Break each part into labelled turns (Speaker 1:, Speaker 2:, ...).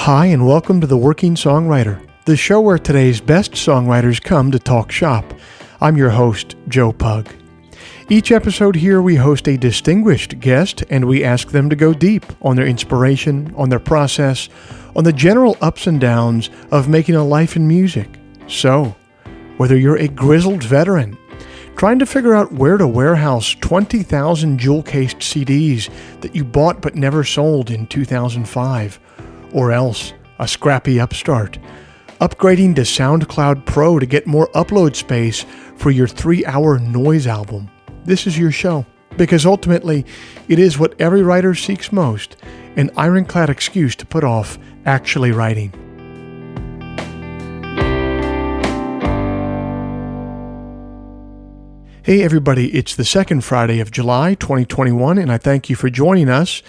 Speaker 1: Hi, and welcome to The Working Songwriter, the show where today's best songwriters come to talk shop. I'm your host, Joe Pug. Each episode here, we host a distinguished guest, and we ask them to go deep on their inspiration, on their process, on the general ups and downs of making a life in music. So, whether you're a grizzled veteran, trying to figure out where to warehouse 20,000 jewel-cased CDs that you bought but never sold in 2005, or else a scrappy upstart, upgrading to SoundCloud Pro to get more upload space for your 3-hour noise album, this is your show. Because ultimately, it is what every writer seeks most, an ironclad excuse to put off actually writing. Hey everybody, it's the second Friday of July 2021, and I thank you for joining us.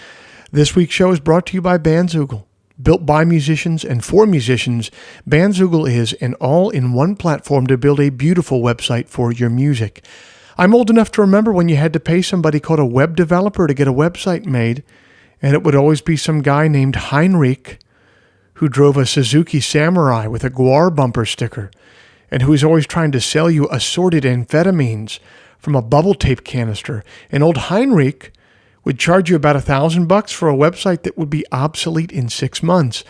Speaker 1: This week's show is brought to you by Bandzoogle. Built by musicians and for musicians, Bandzoogle is an all-in-one platform to build a beautiful website for your music. I'm old enough to remember when you had to pay somebody called a web developer to get a website made, and it would always be some guy named Heinrich who drove a Suzuki Samurai with a Guar bumper sticker, and who was always trying to sell you assorted amphetamines from a bubble tape canister. And old Heinrich would charge you about $1,000 for a website that would be obsolete in 6 months.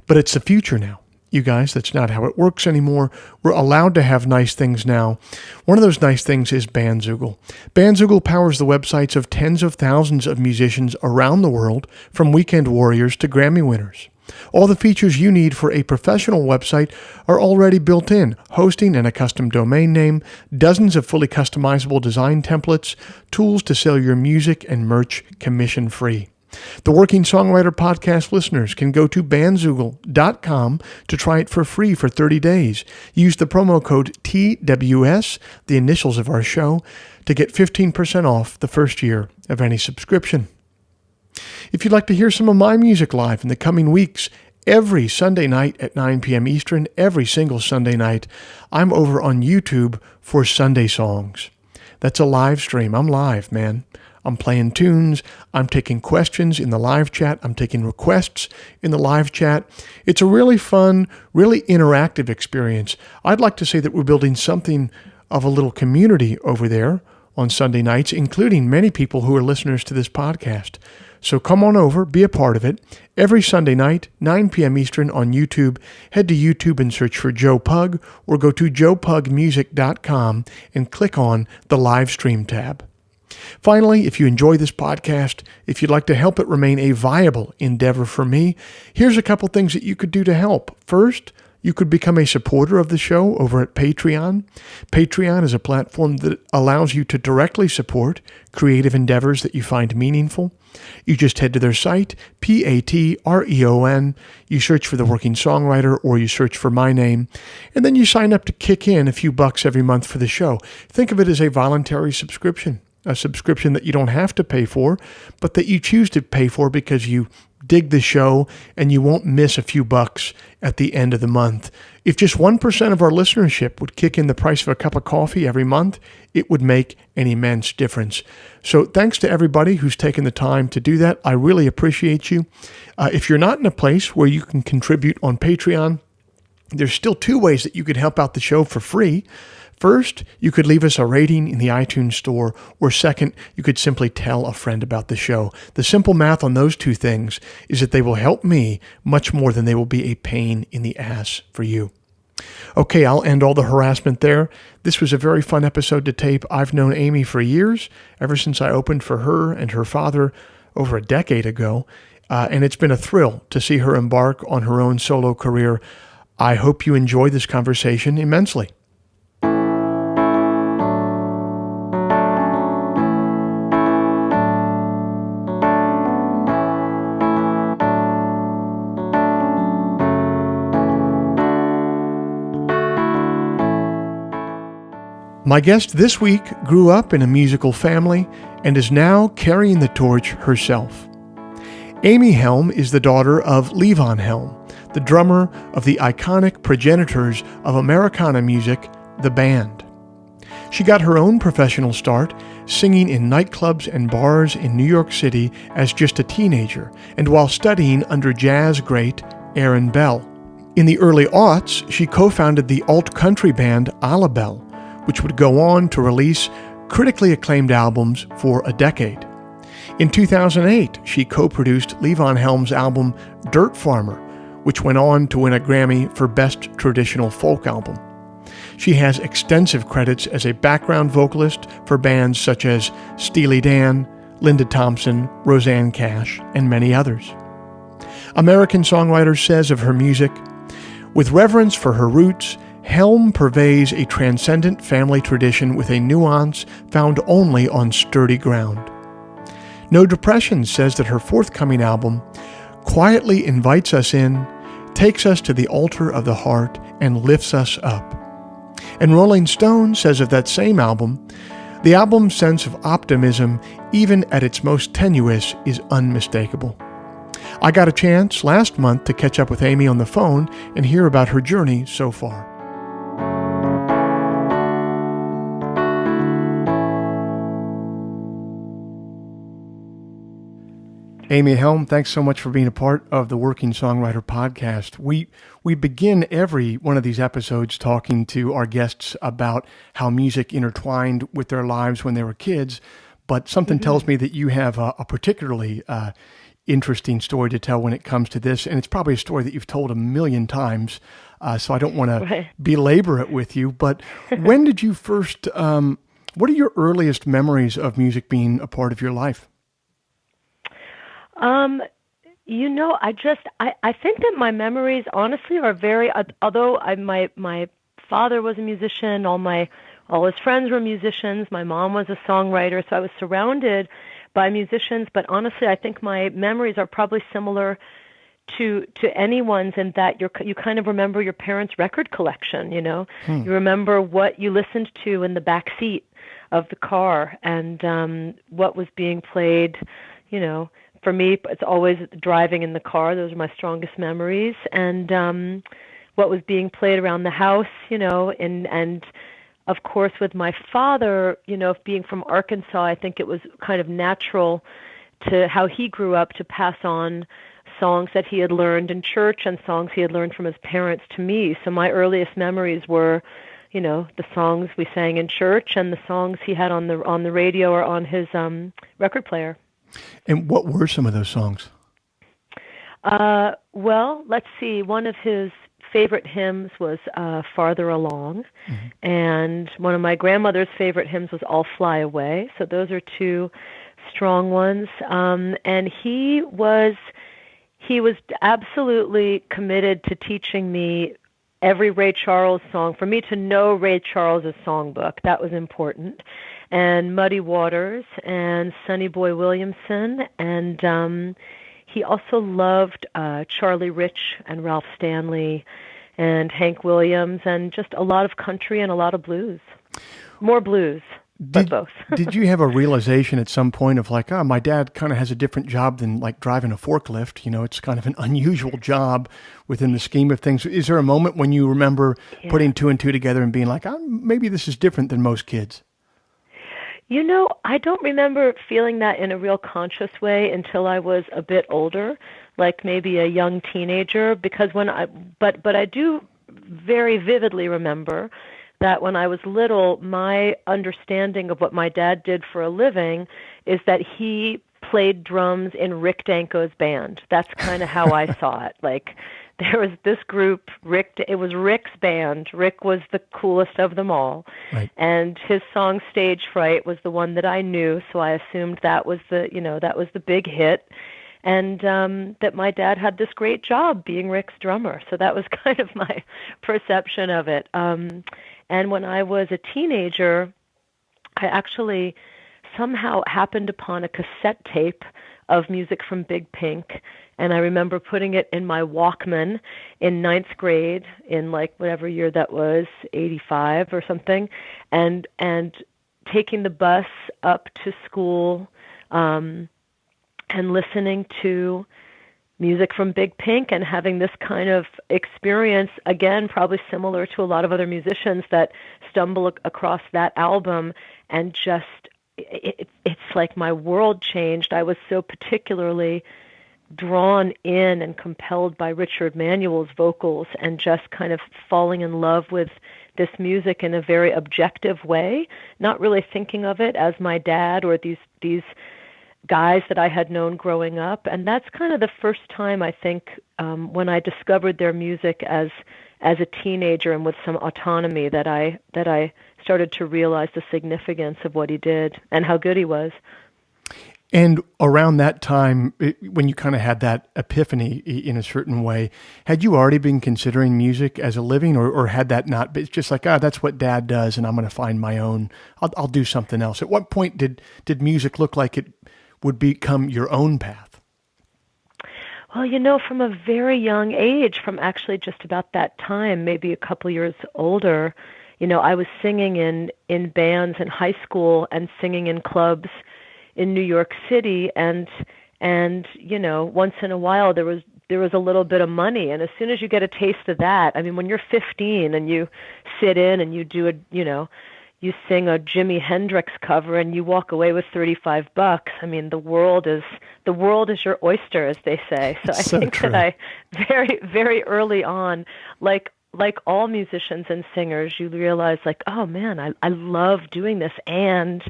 Speaker 1: But it's the future now. You guys, that's not how it works anymore. We're allowed to have nice things now. One of those nice things is Bandzoogle. Bandzoogle powers the websites of tens of thousands of musicians around the world, from weekend warriors to Grammy winners. All the features you need for a professional website are already built in: hosting and a custom domain name, dozens of fully customizable design templates, tools to sell your music and merch commission-free. The Working Songwriter podcast listeners can go to bandzoogle.com to try it for free for 30 days. Use the promo code TWS, the initials of our show, to get 15% off the first year of any subscription. If you'd like to hear some of my music live in the coming weeks, every Sunday night at 9 p.m. Eastern, every single Sunday night, I'm over on YouTube for Sunday Songs. That's a live stream. I'm live, man. I'm playing tunes. I'm taking questions in the live chat. I'm taking requests in the live chat. It's a really fun, really interactive experience. I'd like to say that we're building something of a little community over there on Sunday nights, including many people who are listeners to this podcast. So come on over, be a part of it. Every Sunday night, 9 p.m. Eastern on YouTube. Head to YouTube and search for Joe Pug, or go to joepugmusic.com and click on the live stream tab. Finally, if you enjoy this podcast, if you'd like to help it remain a viable endeavor for me, here's a couple things that you could do to help. First, you could become a supporter of the show over at Patreon. Patreon is a platform that allows you to directly support creative endeavors that you find meaningful. You just head to their site, Patreon. You search for The Working Songwriter, or you search for my name, and then you sign up to kick in a few bucks every month for the show. Think of it as a voluntary subscription, a subscription that you don't have to pay for, but that you choose to pay for because you dig the show and you won't miss a few bucks at the end of the month. If just 1% of our listenership would kick in the price of a cup of coffee every month, it would make an immense difference. So thanks to everybody who's taken the time to do that. I really appreciate you. If you're not in a place where you can contribute on Patreon, there's still 2 ways that you could help out the show for free. First, you could leave us a rating in the iTunes store, or second, you could simply tell a friend about the show. The simple math on those 2 things is that they will help me much more than they will be a pain in the ass for you. Okay, I'll end all the harassment there. This was a very fun episode to tape. I've known Amy for years, ever since I opened for her and her father over a decade ago, and it's been a thrill to see her embark on her own solo career. I hope you enjoy this conversation immensely. My guest this week grew up in a musical family and is now carrying the torch herself. Amy Helm is the daughter of Levon Helm, the drummer of the iconic progenitors of Americana music, the band. She got her own professional start singing in nightclubs and bars in New York City as just a teenager, and while studying under jazz great Aaron Bell. In the early aughts, she co-founded the alt-country band A La Belle, which would go on to release critically acclaimed albums for a decade. In 2008, she co-produced Levon Helm's album Dirt Farmer, which went on to win a Grammy for Best Traditional Folk Album. She has extensive credits as a background vocalist for bands such as Steely Dan, Linda Thompson, Rosanne Cash, and many others. American Songwriter says of her music, "With reverence for her roots, Helm purveys a transcendent family tradition with a nuance found only on sturdy ground." No Depression says that her forthcoming album quietly invites us in, takes us to the altar of the heart, and lifts us up. And Rolling Stone says of that same album, "The album's sense of optimism, even at its most tenuous, is unmistakable." I got a chance last month to catch up with Amy on the phone and hear about her journey so far. Amy Helm, thanks so much for being a part of the Working Songwriter podcast. We begin every one of these episodes talking to our guests about how music intertwined with their lives when they were kids, but something tells me that you have a particularly interesting story to tell when it comes to this, and it's probably a story that you've told a million times, so I don't want to belabor it with you, but when did you first, what are your earliest memories of music being a part of your life?
Speaker 2: I think that my memories honestly are very, although my father was a musician, all his friends were musicians, my mom was a songwriter, so I was surrounded by musicians, but honestly, I think my memories are probably similar to anyone's in that you kind of remember your parents' record collection, you know? You remember what you listened to in the back seat of the car and what was being played, you know. For me, it's always driving in the car. Those are my strongest memories. And what was being played around the house, you know, and of course with my father, you know, being from Arkansas, I think it was kind of natural to how he grew up to pass on songs that he had learned in church and songs he had learned from his parents to me. So my earliest memories were, you know, the songs we sang in church and the songs he had on the radio or on his record player.
Speaker 1: And what were some of those songs?
Speaker 2: Well, let's see. One of his favorite hymns was Farther Along, and one of my grandmother's favorite hymns was I'll Fly Away. So those are two strong ones. And he was absolutely committed to teaching me every Ray Charles song. For me to know Ray Charles's songbook, that was important. And Muddy Waters and Sonny Boy Williamson. And he also loved Charlie Rich and Ralph Stanley and Hank Williams and just a lot of country and a lot of blues. More blues, but both.
Speaker 1: Did you have a realization at some point of like, my dad kind of has a different job than like driving a forklift? You know, it's kind of an unusual job within the scheme of things. Is there a moment when you remember putting two and two together and being like, maybe this is different than most kids?
Speaker 2: You know, I don't remember feeling that in a real conscious way until I was a bit older, like maybe a young teenager, because but I do very vividly remember that when I was little, my understanding of what my dad did for a living is that he played drums in Rick Danko's band. That's kind of how I saw it. Like, there was this group, it was Rick's band. Rick was the coolest of them all. Right. And his song Stage Fright was the one that I knew, so I assumed that was the big hit. And that my dad had this great job being Rick's drummer. So that was kind of my perception of it. And when I was a teenager, I actually somehow happened upon a cassette tape of music from Big Pink. And I remember putting it in my Walkman in 9th grade in like whatever year that was, 85 or something, and taking the bus up to school and listening to music from Big Pink and having this kind of experience, again, probably similar to a lot of other musicians that stumble across that album and just, it's like my world changed. I was so particularly drawn in and compelled by Richard Manuel's vocals and just kind of falling in love with this music in a very objective way, not really thinking of it as my dad or these guys that I had known growing up. And that's kind of the first time, I think, when I discovered their music as a teenager and with some autonomy, that I started to realize the significance of what he did and how good he was.
Speaker 1: And around that time, when you kind of had that epiphany in a certain way, had you already been considering music as a living, or had that not been? It's just like, that's what Dad does, and I'm going to find my own. I'll do something else. At what point did music look like it would become your own path?
Speaker 2: Well, from a very young age, from actually just about that time, maybe a couple years older, I was singing in bands in high school and singing in clubs in New York City, and once in a while there was a little bit of money, and as soon as you get a taste of that, I mean, when you're 15 and you sit in and you do you sing a Jimi Hendrix cover and you walk away with $35, I mean, the world is your oyster, as they say. So I think
Speaker 1: true.
Speaker 2: that I very, very early on, like all musicians and singers, you realize, like, oh man, I love doing this, and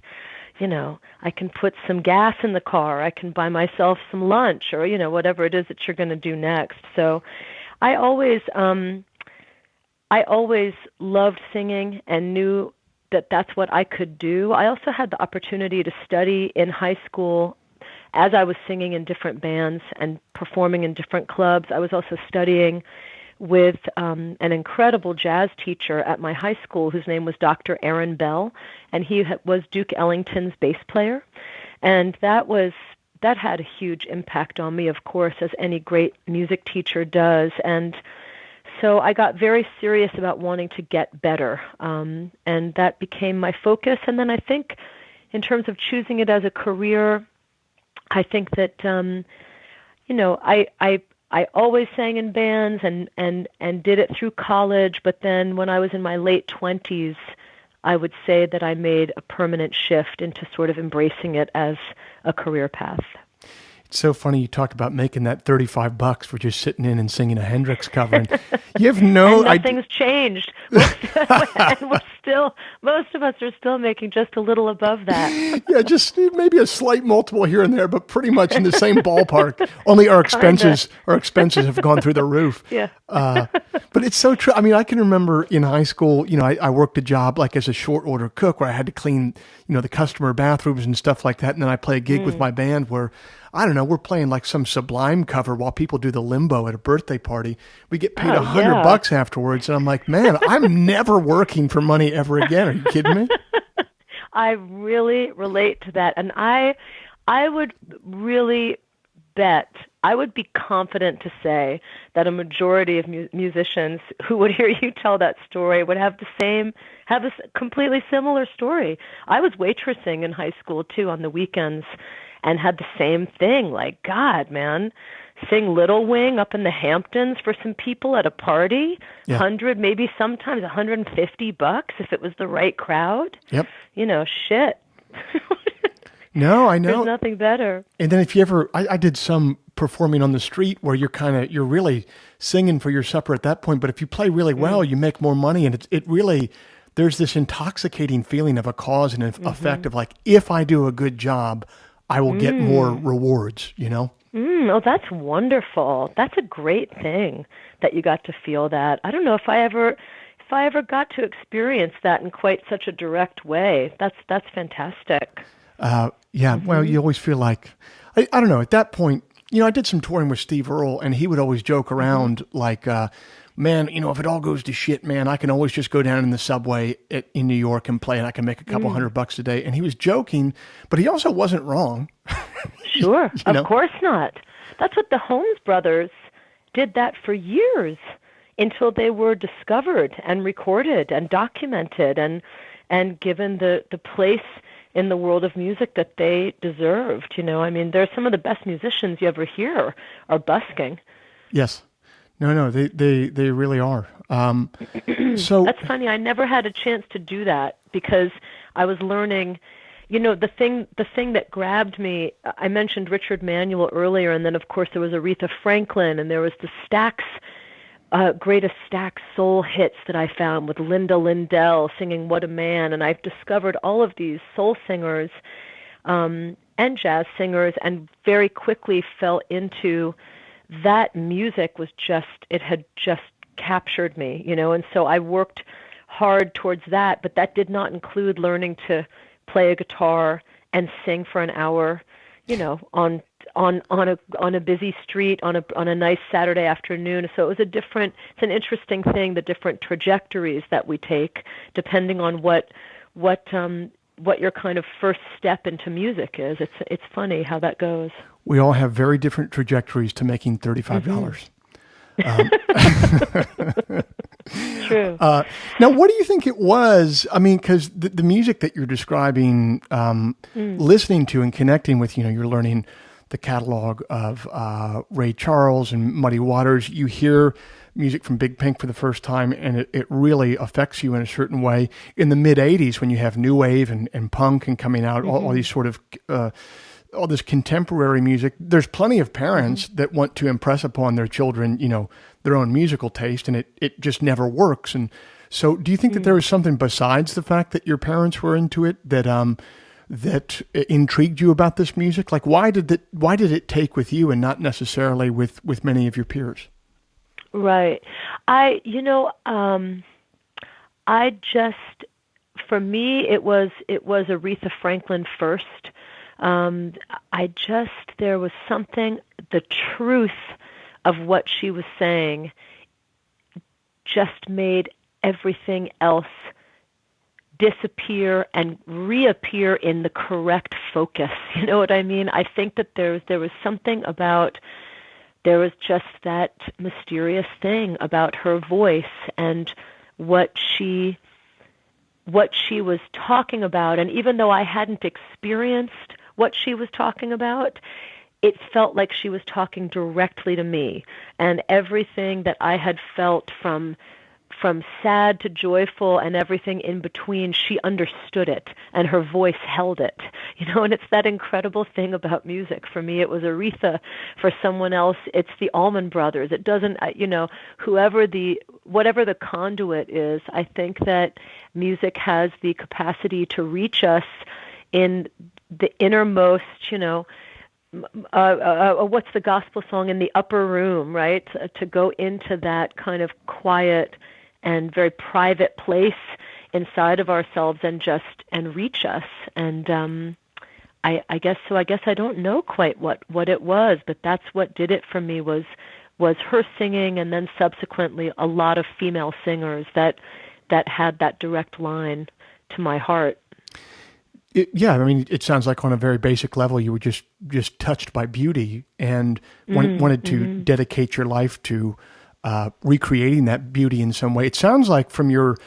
Speaker 2: I can put some gas in the car, I can buy myself some lunch, or, whatever it is that you're going to do next. So I always loved singing and knew that that's what I could do. I also had the opportunity to study in high school as I was singing in different bands and performing in different clubs. I was also studying with an incredible jazz teacher at my high school whose name was Dr. Aaron Bell, and he was Duke Ellington's bass player. And that had a huge impact on me, of course, as any great music teacher does. And so I got very serious about wanting to get better, and that became my focus. And then I think in terms of choosing it as a career, I think that, I always sang in bands and did it through college, but then when I was in my late 20s, I would say that I made a permanent shift into sort of embracing it as a career path.
Speaker 1: It's so funny you talk about making that $35 for just sitting in and singing a Hendrix cover. And you have no
Speaker 2: idea. Nothing's changed. And most of us are still making just a little above that.
Speaker 1: Yeah, just maybe a slight multiple here and there, but pretty much in the same ballpark. Only our expenses have gone through the roof.
Speaker 2: Yeah.
Speaker 1: But it's so true. I mean, I can remember in high school, I worked a job like as a short order cook where I had to clean, the customer bathrooms and stuff like that. And then I play a gig with my band where, I don't know, we're playing like some Sublime cover while people do the limbo at a birthday party. We get paid $100 afterwards. And I'm like, man, I'm never working for money ever again. Are you kidding me?
Speaker 2: I really relate to that. And I would really bet, I would be confident to say that a majority of musicians who would hear you tell that story would have a completely similar story. I was waitressing in high school too on the weekends and had the same thing. Like, God, man, sing Little Wing up in the Hamptons for some people at a party, 100, maybe sometimes $150 if it was the right crowd.
Speaker 1: Yep.
Speaker 2: Shit.
Speaker 1: No, I know.
Speaker 2: There's nothing better.
Speaker 1: And then if you ever, I did some performing on the street where you're really singing for your supper at that point. But if you play really well, you make more money. And it really, there's this intoxicating feeling of a cause and effect of like, if I do a good job, I will get more rewards,
Speaker 2: Oh, that's wonderful. That's a great thing that you got to feel that. I don't know if I ever got to experience that in quite such a direct way. That's fantastic.
Speaker 1: Yeah. Well, you always feel like, I don't know, at that point, I did some touring with Steve Earle, and he would always joke around like, man, if it all goes to shit, man, I can always just go down in the subway in New York and play, and I can make a couple $100 a day. And he was joking, but he also wasn't wrong.
Speaker 2: Sure. Of course not. That's what the Holmes brothers did that for years until they were discovered and recorded and documented and given the place in the world of music that they deserved. I mean, they're some of the best musicians you ever hear are busking.
Speaker 1: Yes. No, they really are. So
Speaker 2: that's funny. I never had a chance to do that because I was learning, the thing that grabbed me, I mentioned Richard Manuel earlier, and then of course there was Aretha Franklin, and there was the Stax, greatest Stax soul hits that I found with Linda Lindell singing "What a Man," and I've discovered all of these soul singers and jazz singers, and very quickly fell into that music. It had just captured me, and so I worked hard towards that, but that did not include learning to play a guitar and sing for an hour, on a busy street on a nice Saturday afternoon. So it's an interesting thing, the different trajectories that we take depending on what your kind of first step into music is. It's funny how that goes.
Speaker 1: We all have very different trajectories to making $35.
Speaker 2: True.
Speaker 1: Now, what do you think it was? I mean, because the music that you're describing, listening to and connecting with, you're learning the catalog of Ray Charles and Muddy Waters. You hear music from Big Pink for the first time, and it really affects you in a certain way. In the mid-'80s, when you have new wave and punk and coming out, all these sort of all this contemporary music, there's plenty of parents that want to impress upon their children, their own musical taste, and it just never works. And so do you think that there was something besides the fact that your parents were into it that intrigued you about this music? Like, why did it take with you and not necessarily with many of your peers?
Speaker 2: Right. For me, it was Aretha Franklin first. There was something, the truth of what she was saying just made everything else disappear and reappear in the correct focus. You know what I mean? I think that there was something about, there was just that mysterious thing about her voice and what she was talking about. And even though I hadn't experienced what she was talking about, it felt like she was talking directly to me. And everything that I had felt from sad to joyful and everything in between, she understood it, and her voice held it. And it's that incredible thing about music. For me, it was Aretha. For someone else, it's the Allman Brothers. It doesn't, whatever the conduit is, I think that music has the capacity to reach us in the innermost, what's the gospel song, in the upper room, right? To go into that kind of quiet and very private place inside of ourselves and reach us. And I guess I don't know quite what it was, but that's what did it for me, was her singing, and then subsequently a lot of female singers that had that direct line to my heart.
Speaker 1: It sounds like on a very basic level, you were just touched by beauty and wanted to dedicate your life to recreating that beauty in some way. It sounds like from your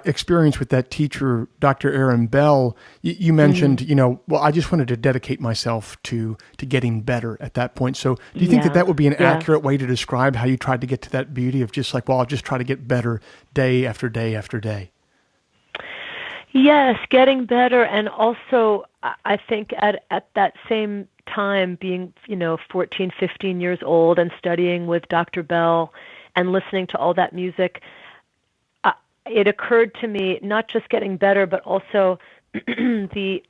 Speaker 1: experience with that teacher, Dr. Aaron Bell, you mentioned, I just wanted to dedicate myself to getting better at that point. So do you think that would be an accurate way to describe how you tried to get to that beauty of just like, I'll just try to get better day after day after day?
Speaker 2: Yes, getting better. And also, I think at that same time, being, 14, 15 years old and studying with Dr. Bell and listening to all that music, it occurred to me not just getting better, but also the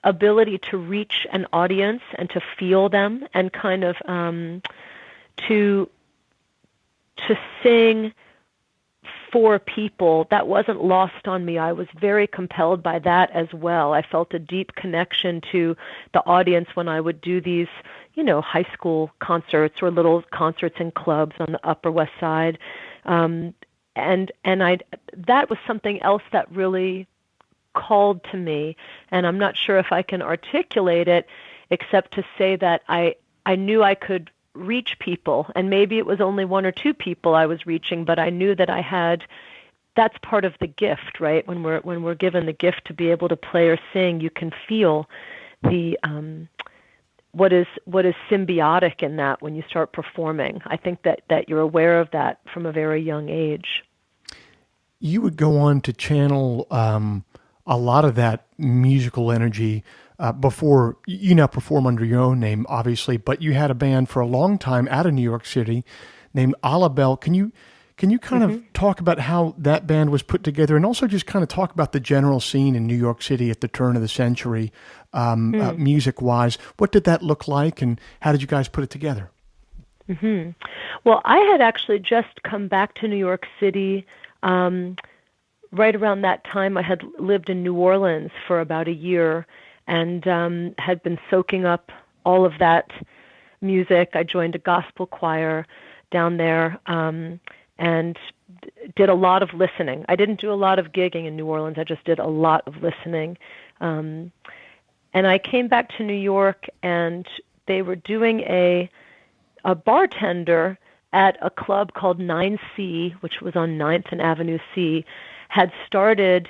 Speaker 2: ability to reach an audience and to feel them and kind of to sing for people. That wasn't lost on me. I was very compelled by that as well. I felt a deep connection to the audience when I would do these, high school concerts or little concerts in clubs on the Upper West Side. And that was something else that really called to me. And I'm not sure if I can articulate it, except to say that I knew I could reach people, and maybe it was only one or two people I was reaching, but I knew that that's part of the gift, right? When we're given the gift to be able to play or sing, you can feel the what is symbiotic in that when you start performing. I think that you're aware of that from a very young age.
Speaker 1: You would go on to channel a lot of that musical energy before you now perform under your own name, obviously, but you had a band for a long time out of New York City named Bell. Can you kind of talk about how that band was put together, and also just kind of talk about the general scene in New York City at the turn of the century, music-wise? What did that look like, and how did you guys put it together?
Speaker 2: Well, I had actually just come back to New York City. Right around that time, I had lived in New Orleans for about a year and had been soaking up all of that music. I joined a gospel choir down there and did a lot of listening. I didn't do a lot of gigging in New Orleans. I just did a lot of listening. And I came back to New York, and they were doing a bartender at a club called 9C, which was on 9th and Avenue C, had started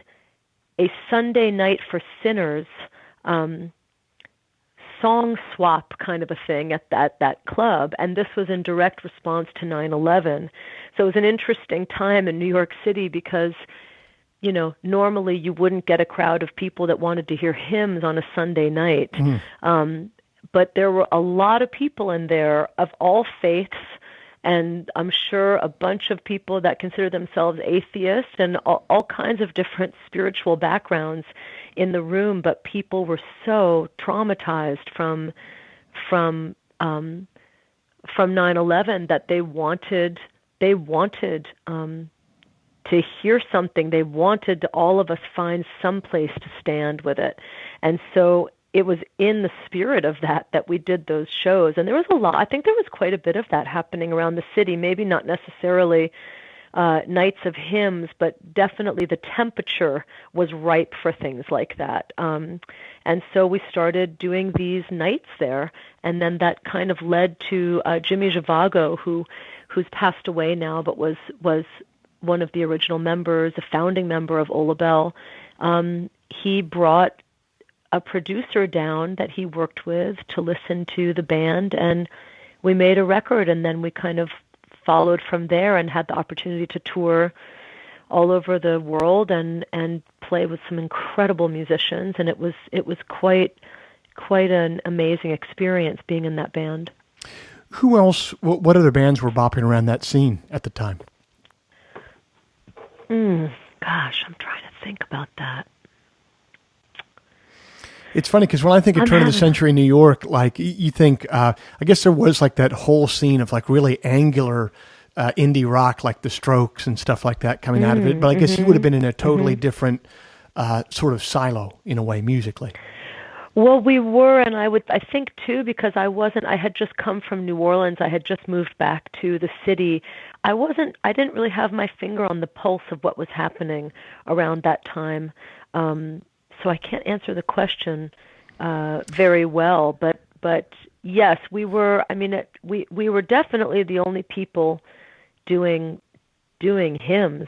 Speaker 2: a Sunday night for sinners song swap kind of a thing at that club, and this was in direct response to 9/11. So it was an interesting time in New York City because, normally you wouldn't get a crowd of people that wanted to hear hymns on a Sunday night. But there were a lot of people in there of all faiths, and I'm sure a bunch of people that consider themselves atheists and all kinds of different spiritual backgrounds in the room. But people were so traumatized from 9/11 that they wanted to hear something. They wanted all of us find some place to stand with it, and so it was in the spirit of that we did those shows. And there was a lot. I think there was quite a bit of that happening around the city. Maybe not necessarily nights of hymns, but definitely the temperature was ripe for things like that. And so we started doing these nights there, and then that kind of led to Jimmy Zhivago, who's passed away now, but was one of the original members, a founding member of Bell. He brought a producer down that he worked with to listen to the band, and we made a record, and then we kind of followed from there and had the opportunity to tour all over the world and play with some incredible musicians, and it was quite an amazing experience being in that band.
Speaker 1: Who else, what other bands were bopping around that scene at the time?
Speaker 2: Gosh, I'm trying to think about that.
Speaker 1: It's funny because when I think of turn of the century New York, like you think, I guess there was like that whole scene of like really angular indie rock, like the Strokes and stuff like that coming out of it. But I guess you would have been in a totally different sort of silo in a way musically.
Speaker 2: Well, we were, and I think too, because I had just come from New Orleans. I had just moved back to the city. I didn't really have my finger on the pulse of what was happening around that time. So I can't answer the question very well, but yes, we were. I mean, we were definitely the only people doing hymns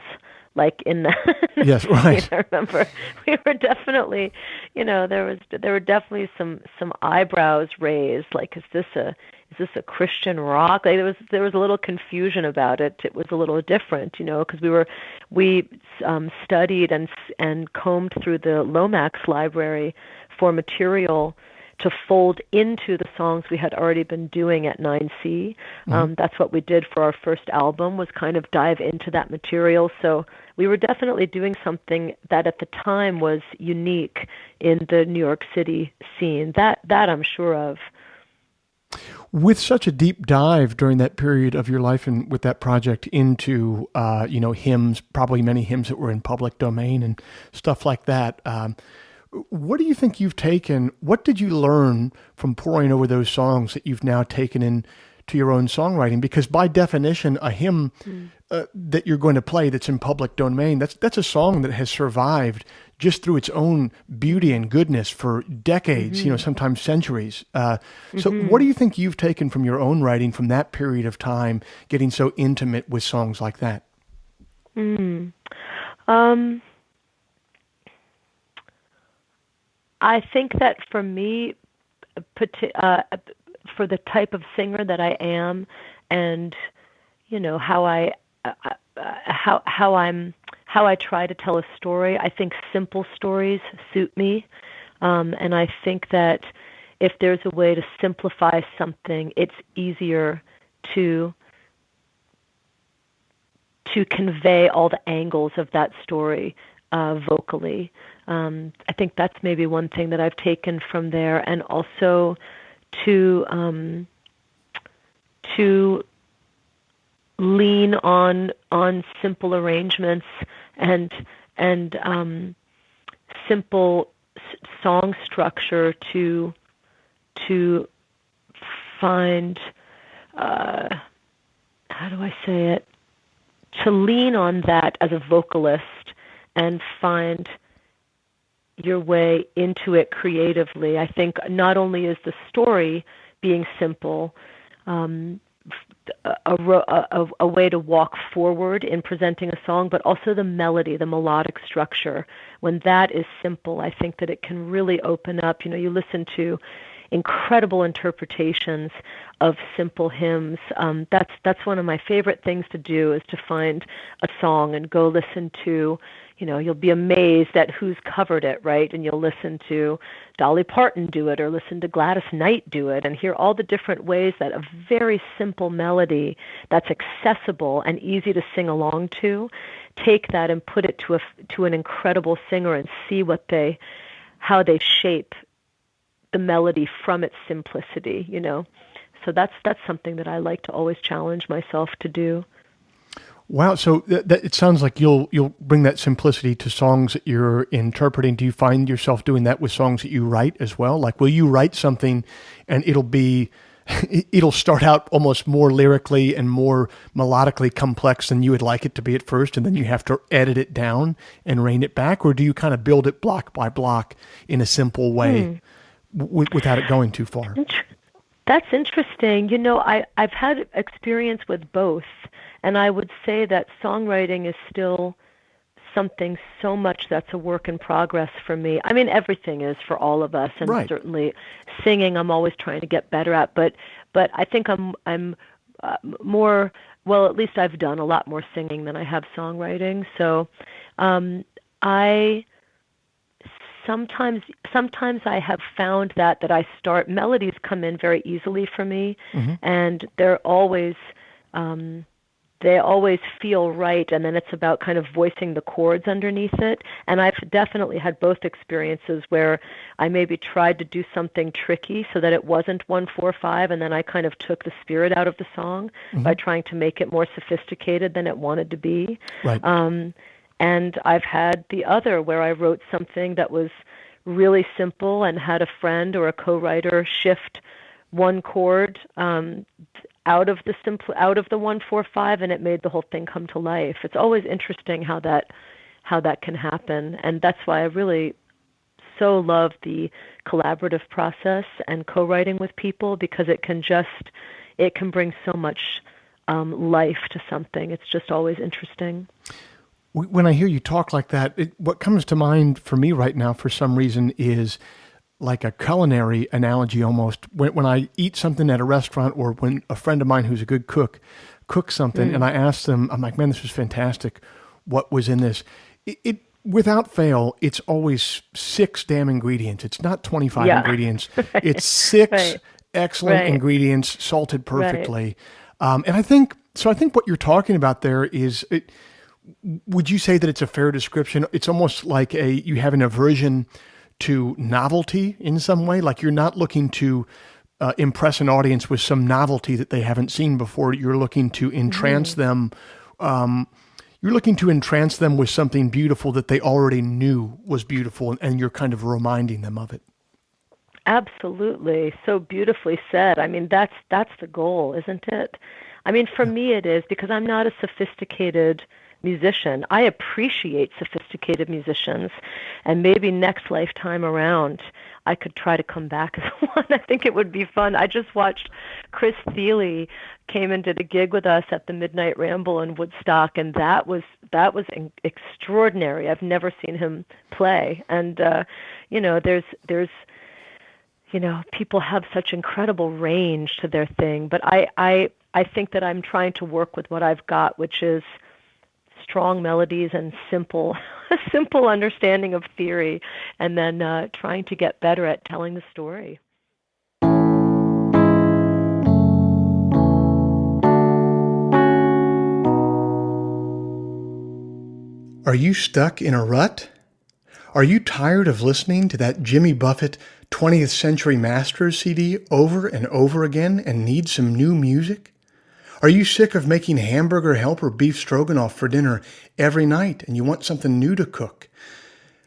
Speaker 2: like in the.
Speaker 1: Yes, right.
Speaker 2: I remember we were definitely, there were definitely some eyebrows raised. Like, is this a Christian rock? Like, there was a little confusion about it. It was a little different, because we studied and combed through the Lomax library for material to fold into the songs we had already been doing at 9C. That's what we did for our first album, was kind of dive into that material. So we were definitely doing something that at the time was unique in the New York City scene. That I'm sure of.
Speaker 1: With such a deep dive during that period of your life and with that project into, hymns, probably many hymns that were in public domain and stuff like that, what do you think you've taken? What did you learn from poring over those songs that you've now taken into your own songwriting? Because by definition, a hymn that you're going to play that's in public domain, that's a song that has survived just through its own beauty and goodness for decades, sometimes centuries. So what do you think you've taken from your own writing from that period of time, getting so intimate with songs like that?
Speaker 2: I think that for me, for the type of singer that I am, and how how I try to tell a story. I think simple stories suit me, and I think that if there's a way to simplify something, it's easier to convey all the angles of that story vocally. I think that's maybe one thing that I've taken from there, and also to lean on simple arrangements and simple song structure to find, how do I say it, to lean on that as a vocalist and find your way into it creatively. I think not only is the story being simple, a way to walk forward in presenting a song, but also the melody, the melodic structure. When that is simple, I think that it can really open up. You listen to incredible interpretations of simple hymns. That's one of my favorite things to do, is to find a song and go listen to, you'll be amazed at who's covered it, right? And you'll listen to Dolly Parton do it, or listen to Gladys Knight do it, and hear all the different ways that a very simple melody that's accessible and easy to sing along to, take that and put it to an incredible singer and see how they shape the melody from its simplicity, So that's something that I like to always challenge myself to do.
Speaker 1: Wow. So it sounds like you'll bring that simplicity to songs that you're interpreting. Do you find yourself doing that with songs that you write as well? Like, will you write something and it'll start out almost more lyrically and more melodically complex than you would like it to be at first, and then you have to edit it down and rein it back? Or do you kind of build it block by block in a simple way without it going too far?
Speaker 2: That's interesting. I've had experience with both. And I would say that songwriting is still something so much that's a work in progress for me. I mean, everything is for all of us, and
Speaker 1: right.
Speaker 2: Certainly singing I'm always trying to get better at. But I think I'm more, well, at least I've done a lot more singing than I have songwriting. So I sometimes I have found that I start, melodies come in very easily for me, and they're always they always feel right, and then it's about kind of voicing the chords underneath it. And I've definitely had both experiences where I maybe tried to do something tricky so that it wasn't 1-4-5, and then I kind of took the spirit out of the song by trying to make it more sophisticated than it wanted to be.
Speaker 1: Right.
Speaker 2: And I've had the other, where I wrote something that was really simple and had a friend or a co-writer shift one chord out of the 1-4-5, and it made the whole thing come to life. It's always interesting how that can happen, and that's why I really so love the collaborative process and co-writing with people, because it can bring so much life to something. It's just always interesting.
Speaker 1: When I hear you talk like that, what comes to mind for me right now, for some reason, is like a culinary analogy almost. When I eat something at a restaurant, or when a friend of mine who's a good cook cooks something, and I ask them, I'm like, man, this was fantastic. What was in this? It without fail, it's always 6 damn ingredients. It's not 25 ingredients. Right. It's 6 excellent ingredients, salted perfectly. Right. And I think what you're talking about there is, would you say that it's a fair description? It's almost like you have an aversion to novelty in some way. Like, you're not looking to impress an audience with some novelty that they haven't seen before. You're looking to entrance them. You're looking to entrance them with something beautiful that they already knew was beautiful, and you're kind of reminding them of it.
Speaker 2: Absolutely. So beautifully said. I mean, that's the goal, isn't it? I mean, for me it is, because I'm not a sophisticated musician. I appreciate sophisticated musicians, and maybe next lifetime around I could try to come back as one. I think it would be fun. I just watched Chris Thiele came and did a gig with us at the Midnight Ramble in Woodstock, and that was extraordinary. I've never seen him play, and there's people have such incredible range to their thing, but I think that I'm trying to work with what I've got, which is strong melodies and simple simple understanding of theory, and then trying to get better at telling the story.
Speaker 1: Are you stuck in a rut? Are you tired of listening to that Jimmy Buffett 20th Century Masters CD over and over again and need some new music? Are you sick of making hamburger helper beef stroganoff for dinner every night and you want something new to cook?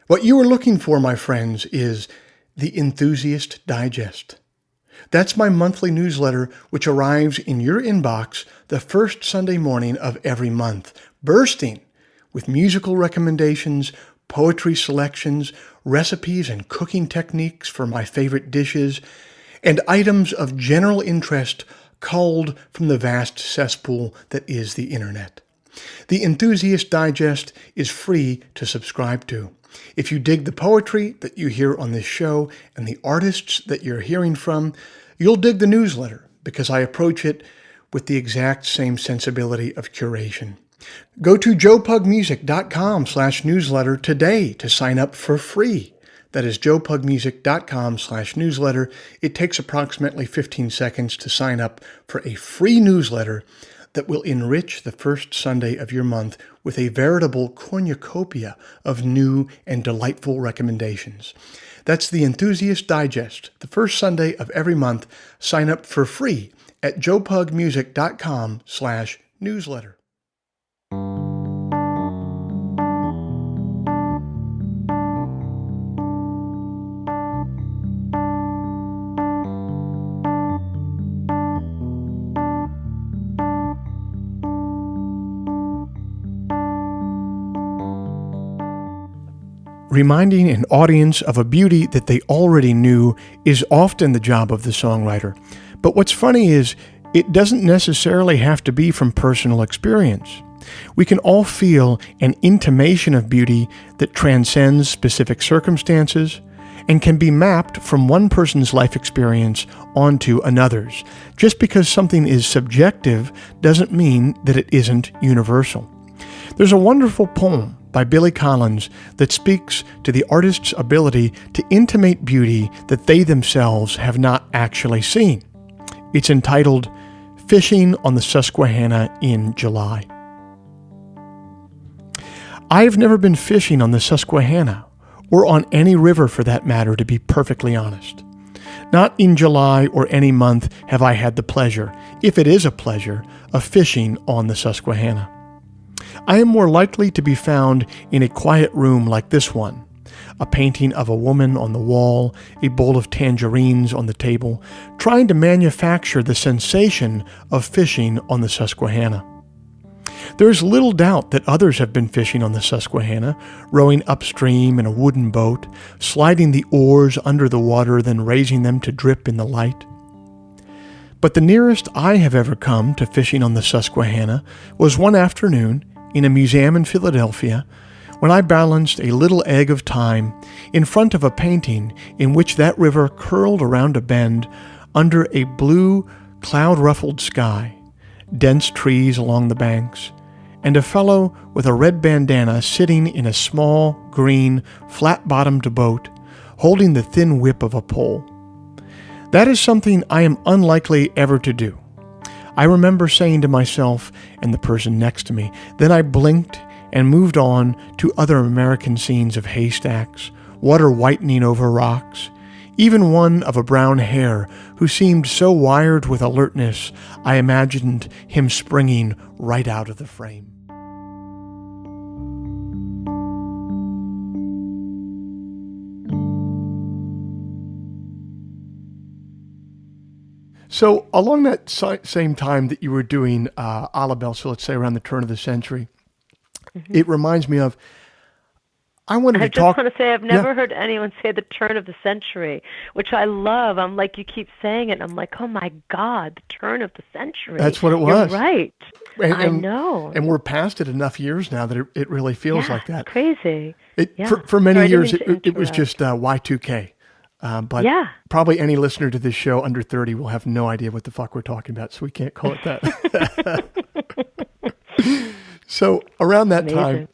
Speaker 1: What you are looking for, my friends, is the Enthusiast Digest. That's my monthly newsletter, which arrives in your inbox the first Sunday morning of every month, bursting with musical recommendations, poetry selections, recipes and cooking techniques for my favorite dishes, and items of general interest culled from the vast cesspool that is the internet. The Enthusiast Digest is free to subscribe to. If you dig the poetry that you hear on this show and the artists that you're hearing from, you'll dig the newsletter because I approach it with the exact same sensibility of curation. Go to joepugmusic.com/newsletter today to sign up for free. That is joepugmusic.com/newsletter. It takes approximately 15 seconds to sign up for a free newsletter that will enrich the first Sunday of your month with a veritable cornucopia of new and delightful recommendations. That's the Enthusiast Digest, the first Sunday of every month. Sign up for free at joepugmusic.com/newsletter. Reminding an audience of a beauty that they already knew is often the job of the songwriter. But what's funny is it doesn't necessarily have to be from personal experience. We can all feel an intimation of beauty that transcends specific circumstances and can be mapped from one person's life experience onto another's. Just because something is subjective doesn't mean that it isn't universal. There's a wonderful poem by Billy Collins that speaks to the artist's ability to intimate beauty that they themselves have not actually seen. It's entitled Fishing on the Susquehanna in July. I've never been fishing on the Susquehanna, or on any river for that matter, to be perfectly honest. Not in July or any month have I had the pleasure, if it is a pleasure, of fishing on the Susquehanna. I am more likely to be found in a quiet room like this one, a painting of a woman on the wall, a bowl of tangerines on the table, trying to manufacture the sensation of fishing on the Susquehanna. There is little doubt that others have been fishing on the Susquehanna, rowing upstream in a wooden boat, sliding the oars under the water, then raising them to drip in the light. But the nearest I have ever come to fishing on the Susquehanna was one afternoon in a museum in Philadelphia, when I balanced a little egg of time in front of a painting in which that river curled around a bend under a blue, cloud-ruffled sky, dense trees along the banks, and a fellow with a red bandana sitting in a small, green, flat-bottomed boat, holding the thin whip of a pole. That is something I am unlikely ever to do. I remember saying to myself and the person next to me, then I blinked and moved on to other American scenes of haystacks, water whitening over rocks, even one of a brown hare who seemed so wired with alertness I imagined him springing right out of the frame. So along that same time that you were doing A La Belle, so let's say around the turn of the century, it reminds me of, I want to
Speaker 2: say I've never heard anyone say the turn of the century, which I love. I'm like, you keep saying it, and I'm like, oh my God, the turn of the century.
Speaker 1: That's what it was.
Speaker 2: You're right.
Speaker 1: I
Speaker 2: know.
Speaker 1: And we're past it enough years now that it really feels like that.
Speaker 2: Crazy.
Speaker 1: For many years, it was just Y2K. But probably any listener to this show under 30 will have no idea what the fuck we're talking about, so we can't call it that. So around that
Speaker 2: Amazing.
Speaker 1: time,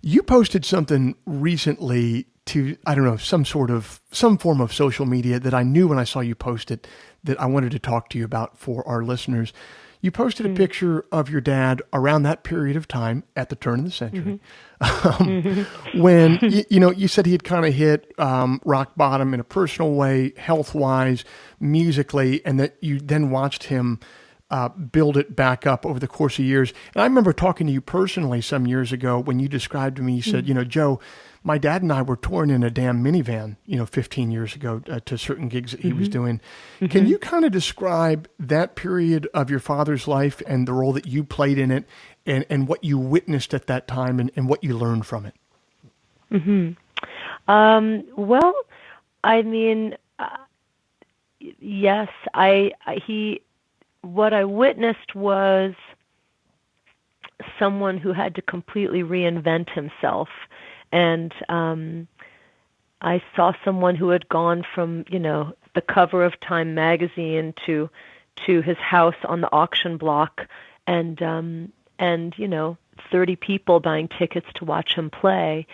Speaker 1: you posted something recently to, I don't know, some form of social media that I knew when I saw you post it that I wanted to talk to you about for our listeners. You posted a picture of your dad around that period of time at the turn of the century, when, you said he had kind of hit rock bottom in a personal way, health-wise, musically, and that you then watched him build it back up over the course of years. And I remember talking to you personally some years ago when you described to me, you said, Joe, my dad and I were touring in a damn minivan, 15 years ago to certain gigs that he was doing. Can you kind of describe that period of your father's life and the role that you played in it and what you witnessed at that time and what you learned from it?
Speaker 2: Well, I mean, yes, what I witnessed was someone who had to completely reinvent himself. And I saw someone who had gone from, the cover of Time magazine to his house on the auction block and 30 people buying tickets to watch him play.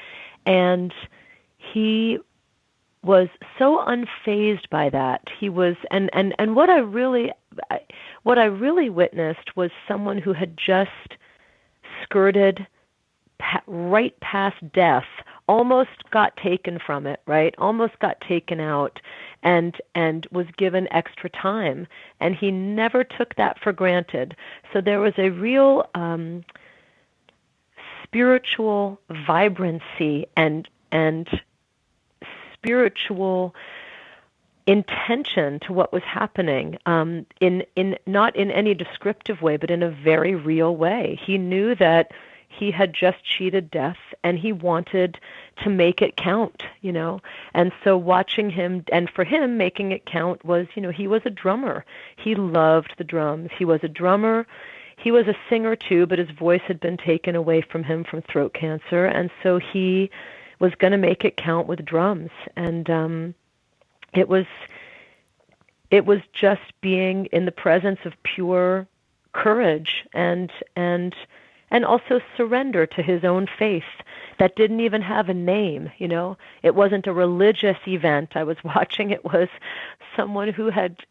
Speaker 2: And he was so unfazed by that. He was, and what I really witnessed was someone who had just skirted right past death, almost got taken from it, right? Almost got taken out and was given extra time. And he never took that for granted. So there was a real spiritual vibrancy and spiritual intention to what was happening, in not in any descriptive way, but in a very real way. He knew that he had just cheated death and he wanted to make it count, And so watching him, and for him, making it count was, he was a drummer. He loved the drums. He was a drummer. He was a singer too, but his voice had been taken away from him from throat cancer. And so he was going to make it count with drums. And it was just being in the presence of pure courage and also surrender to his own faith that didn't even have a name, It wasn't a religious event I was watching. It was someone who had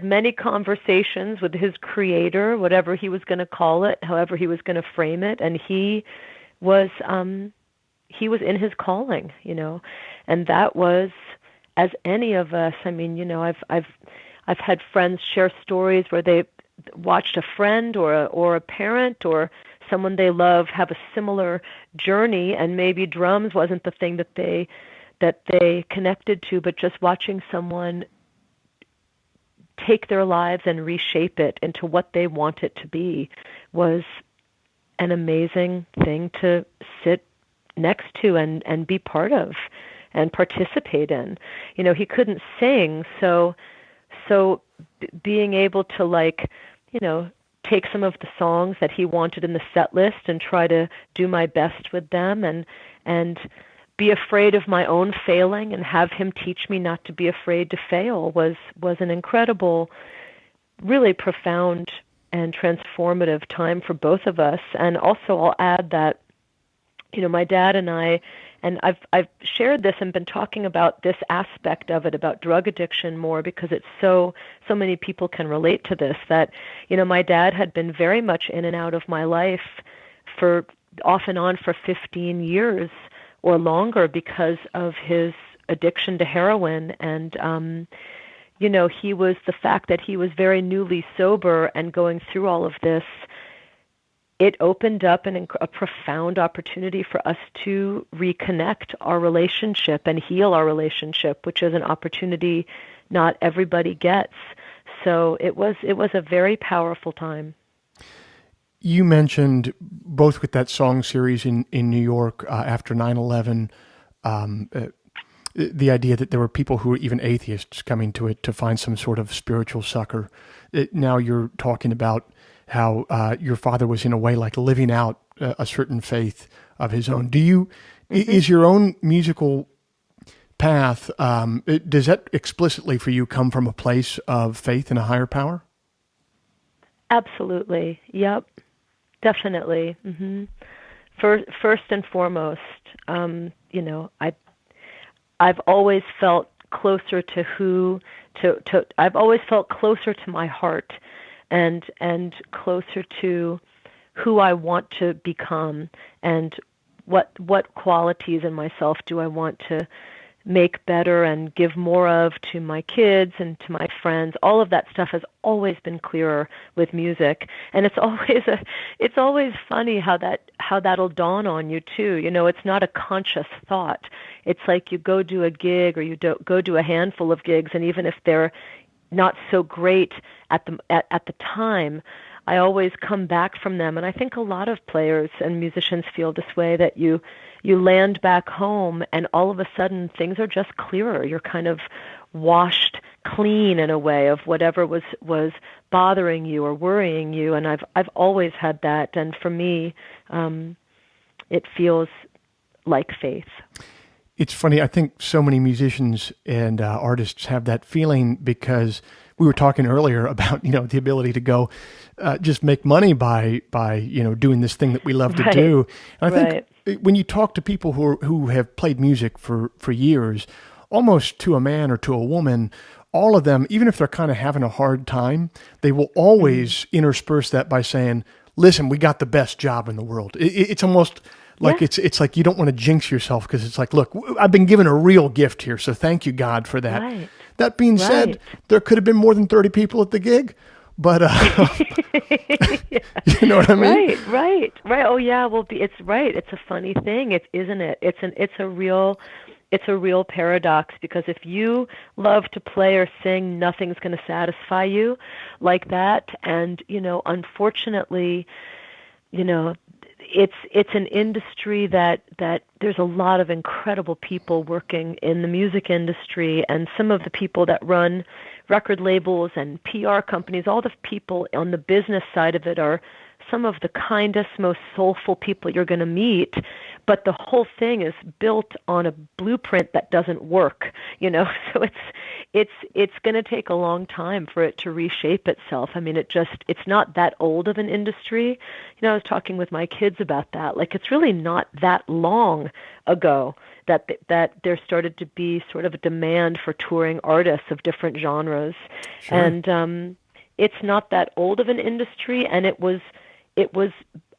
Speaker 2: many conversations with his creator, whatever he was going to call it, however he was going to frame it, and he was in his calling, And that was, as any of us, I've had friends share stories where they watched a friend or a parent or someone they love have a similar journey, and maybe drums wasn't the thing that they connected to, but just watching someone take their lives and reshape it into what they want it to be was an amazing thing to sit next to and be part of and participate in. He couldn't sing, so being able to take some of the songs that he wanted in the set list and try to do my best with them and be afraid of my own failing and have him teach me not to be afraid to fail was an incredible, really profound and transformative time for both of us. And also I'll add that, my dad and I, and I've shared this and been talking about this aspect of it, about drug addiction more, because it's so many people can relate to this, that, my dad had been very much in and out of my life for off and on for 15 years or longer because of his addiction to heroin. And, he was, the fact that he was very newly sober and going through all of this, it opened up a profound opportunity for us to reconnect our relationship and heal our relationship, which is an opportunity not everybody gets. So it was a very powerful time.
Speaker 1: You mentioned both with that song series in New York after 9/11, the idea that there were people who were even atheists coming to it to find some sort of spiritual succor. Now you're talking about how your father was in a way like living out a certain faith of his own. Is your own musical path, does that explicitly for you come from a place of faith in a higher power?
Speaker 2: Absolutely. Yep. Definitely. First and foremost, you know, I've always felt closer to I've always felt closer to my heart, and closer to who I want to become, and what qualities in myself do I want to make better and give more of to my kids and to my friends. All of that stuff has always been clearer with music, and it's always funny how that'll dawn on you too. You know, it's not a conscious thought. It's like you go do a gig, or go do a handful of gigs, and even if they're not so great at the time, I always come back from them. And I think a lot of players and musicians feel this way, that you land back home and all of a sudden things are just clearer. You're kind of washed clean in a way of whatever was bothering you or worrying you. And I've always had that. And for me, it feels like faith.
Speaker 1: It's funny. I think so many musicians and artists have that feeling, because we were talking earlier about, you know, the ability to go just make money by you know, doing this thing that we love to do. And I think when you talk to people who have played music for years, almost to a man or to a woman, all of them, even if they're kind of having a hard time, they will always intersperse that by saying, "Listen, we got the best job in the world." It's almost like it's like you don't want to jinx yourself, because it's like, look, I've been given a real gift here, so thank you, God, for that.
Speaker 2: Right.
Speaker 1: That being said, there could have been more than 30 people at the gig, but you know what I mean?
Speaker 2: Right. Oh yeah, well, it's right. It's a funny thing, isn't it? It's a real paradox, because if you love to play or sing, nothing's going to satisfy you like that. And, you know, unfortunately, you know, it's an industry that there's a lot of incredible people working in the music industry, and some of the people that run record labels and PR companies, all the people on the business side of it are some of the kindest, most soulful people you're going to meet, but the whole thing is built on a blueprint that doesn't work, you know. So it's going to take a long time for it to reshape itself. I mean, it's not that old of an industry. You know, I was talking with my kids about that. Like, it's really not that long ago that there started to be sort of a demand for touring artists of different genres. Sure. And it's not that old of an industry, and it was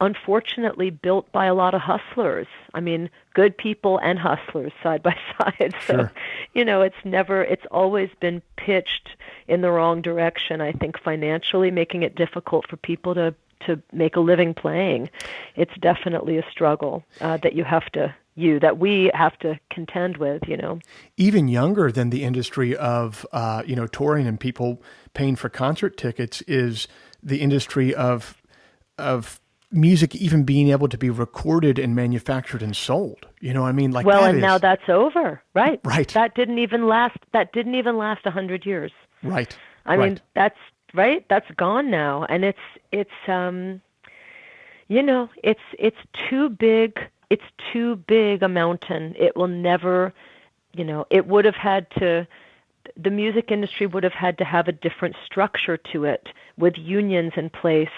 Speaker 2: unfortunately built by a lot of hustlers. I mean, good people and hustlers side by side. So, sure. You know, it's always been pitched in the wrong direction, I think, financially, making it difficult for people to make a living playing. It's definitely a struggle that we have to contend with, you know.
Speaker 1: Even younger than the industry of, you know, touring and people paying for concert tickets is the industry of music even being able to be recorded and manufactured and sold. You know, I mean, like,
Speaker 2: well, and now that's over, right?
Speaker 1: Right.
Speaker 2: That didn't even last 100 years.
Speaker 1: Right.
Speaker 2: I mean, that's right. That's gone now, and it's you know, it's too big. It's too big a mountain. It will never, you know, the music industry would have had to have a different structure to it, with unions in place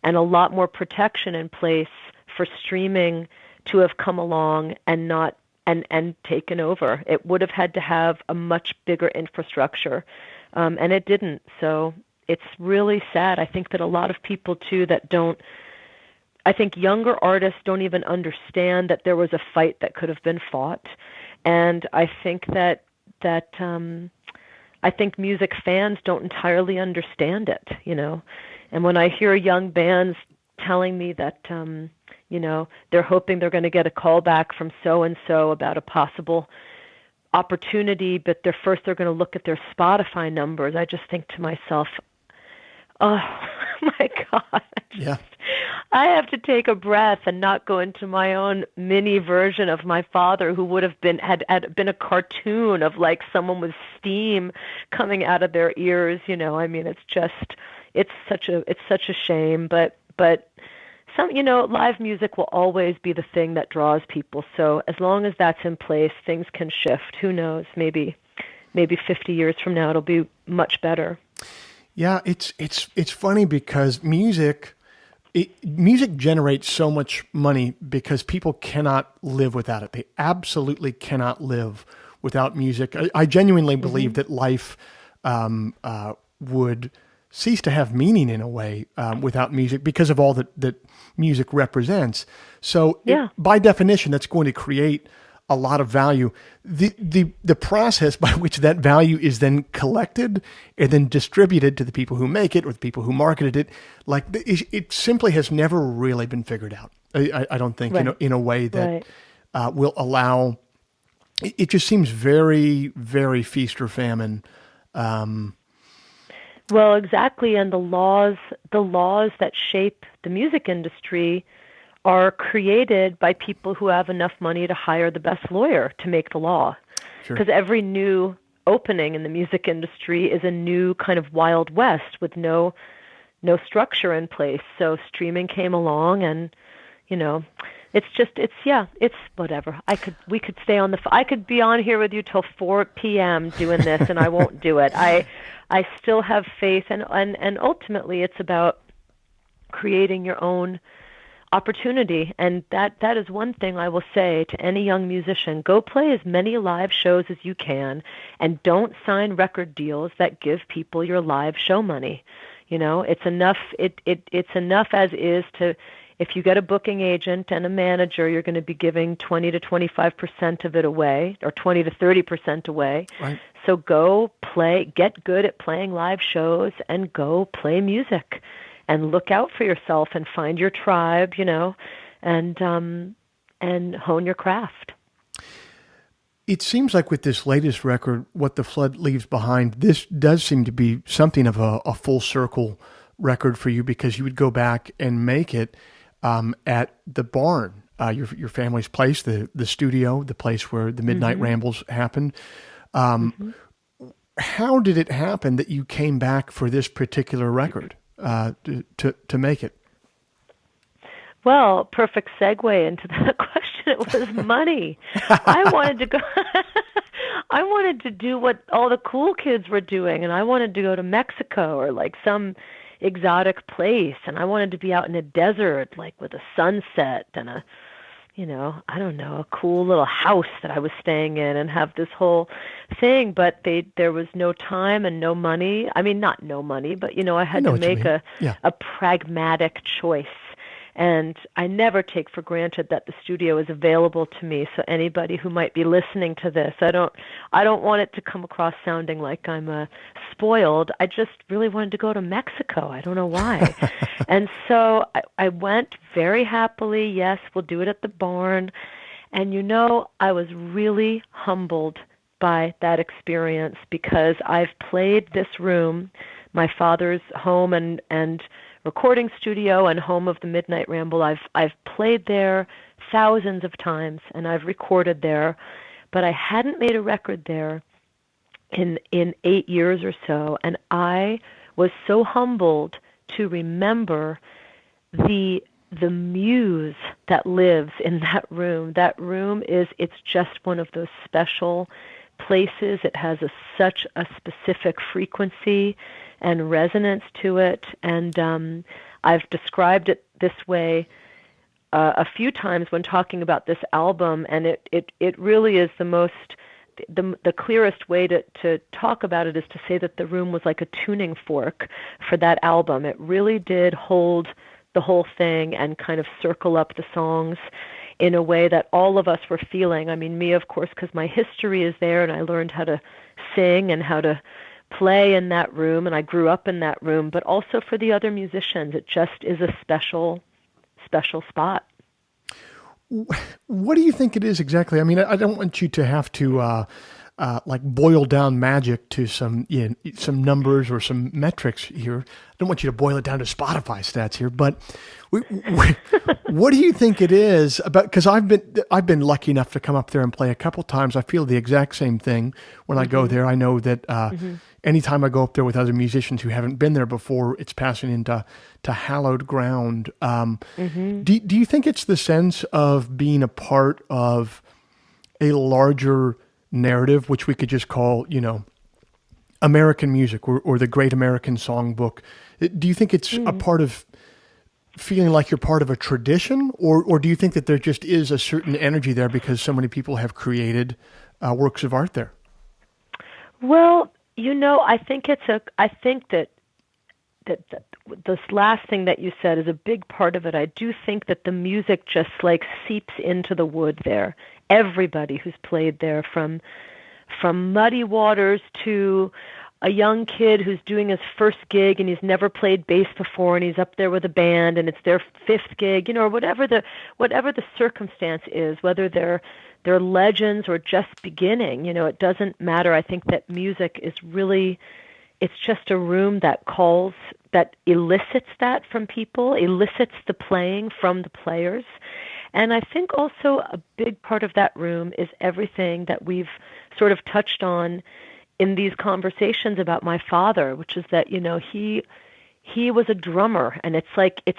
Speaker 2: and a lot more protection in place for streaming to have come along and taken over. It would have had to have a much bigger infrastructure, and it didn't. So it's really sad. I think that a lot of people too I think younger artists don't even understand that there was a fight that could have been fought, and I think that I think music fans don't entirely understand it, you know. And when I hear young bands telling me that, you know, they're hoping they're going to get a call back from so-and-so about a possible opportunity, but they're going to look at their Spotify numbers, I just think to myself, oh, my God.
Speaker 1: Yeah.
Speaker 2: I have to take a breath and not go into my own mini version of my father, who would have had been a cartoon of like someone with steam coming out of their ears. You know, I mean, it's such a shame, but some, you know, live music will always be the thing that draws people. So as long as that's in place, things can shift. Who knows? Maybe 50 years from now, it'll be much better.
Speaker 1: Yeah, it's funny because music music generates so much money because people cannot live without it. They absolutely cannot live without music. I genuinely believe that life would cease to have meaning in a way without music because of all that music represents. So by definition, that's going to create a lot of value. The process by which that value is then collected and then distributed to the people who make it or the people who marketed it, like it simply has never really been figured out. I don't think in a way that will allow. It just seems very, very feast or famine.
Speaker 2: Well, exactly, and the laws that shape the music industry are created by people who have enough money to hire the best lawyer to make the law. Because every new opening in the music industry is a new kind of Wild West with no structure in place. So streaming came along, and it's whatever. We could stay on I could be on here with you till 4 p.m. doing this, and I won't do it. I still have faith, and ultimately it's about creating your own opportunity. And that is one thing I will say to any young musician: go play as many live shows as you can, and don't sign record deals that give people your live show money. It's enough. It's enough as is to. If you get a booking agent and a manager, you're going to be giving 20 to 25% of it away, or 20 to 30% away. Right. So go play, get good at playing live shows, and go play music, and look out for yourself and find your tribe, and hone your craft.
Speaker 1: It seems like with this latest record, What the Flood Leaves Behind, this does seem to be something of a full circle record for you, because you would go back and make it at the barn, your family's place, the studio, the place where the Midnight Rambles happened. How did it happen that you came back for this particular record to make it?
Speaker 2: Well, perfect segue into that question. It was money. I wanted to go. I wanted to do what all the cool kids were doing, and I wanted to go to Mexico or like some exotic place, and I wanted to be out in a desert, like with a sunset and a cool little house that I was staying in, and have this whole thing. But there was no time and no money. I mean, not no money, but I had to make a pragmatic choice. And I never take for granted that the studio is available to me. So anybody who might be listening to this, I don't want it to come across sounding like I'm spoiled. I just really wanted to go to Mexico. I don't know why. And so I went very happily. Yes, we'll do it at the barn. And I was really humbled by that experience, because I've played this room, my father's home and recording studio and home of the Midnight Ramble. I've played there thousands of times, and I've recorded there, but I hadn't made a record there in 8 years or so, and I was so humbled to remember the muse that lives in that room. That room it's just one of those special places. It has such a specific frequency and resonance to it, and I've described it this way a few times when talking about this album, and it really is the clearest way to talk about it is to say that the room was like a tuning fork for that album. It really did hold the whole thing and kind of circle up the songs in a way that all of us were feeling. I mean, me, of course, because my history is there, and I learned how to sing and how to play in that room, and I grew up in that room, but also for the other musicians. It just is a special spot.
Speaker 1: What do you think it is exactly? I mean, I don't want you to have to like boil down magic to some numbers or some metrics here. I don't want you to boil it down to Spotify stats here, but what do you think it is about? Because I've been lucky enough to come up there and play a couple times. I feel the exact same thing when I go there. I know that anytime I go up there with other musicians who haven't been there before, it's passing into hallowed ground. Do you think it's the sense of being a part of a larger narrative, which we could just call, American music or the Great American Songbook? Do you think it's a part of feeling like you're part of a tradition, or do you think that there just is a certain energy there because so many people have created works of art there?
Speaker 2: Well, I think that this last thing that you said is a big part of it. I do think that the music just like seeps into the wood there. Everybody who's played there, from Muddy Waters to a young kid who's doing his first gig and he's never played bass before and he's up there with a band and it's their fifth gig, or whatever the circumstance is, whether they're legends or just beginning, it doesn't matter. I think that music is really, it's just a room that elicits that from people, elicits the playing from the players. And I think also a big part of that room is everything that we've sort of touched on in these conversations about my father, which is that, he was a drummer, and it's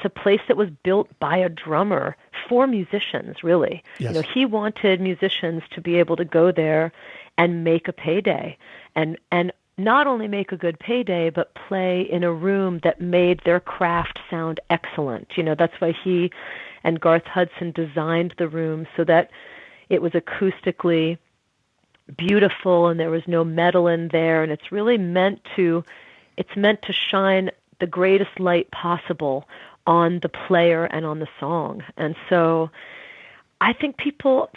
Speaker 2: a place that was built by a drummer for musicians, really.
Speaker 1: Yes.
Speaker 2: He wanted musicians to be able to go there and make a payday, and not only make a good payday, but play in a room that made their craft sound excellent. That's why he and Garth Hudson designed the room so that it was acoustically beautiful and there was no metal in there, and it's really meant to shine the greatest light possible on the player and on the song. And so I think people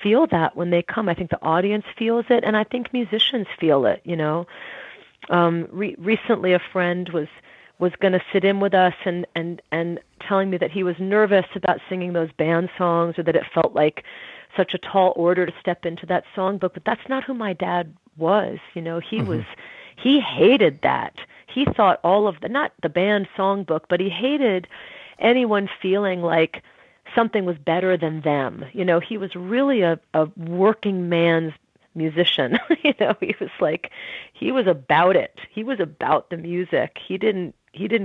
Speaker 2: feel that when they come. I think the audience feels it, and I think musicians feel it. Recently a friend was going to sit in with us and telling me that he was nervous about singing those band songs, or that it felt like such a tall order to step into that songbook. But that's not who my dad was. He hated that. He thought not the band songbook, but he hated anyone feeling like something was better than them. He was really a working man's musician. He was about it. He was about the music. He didn't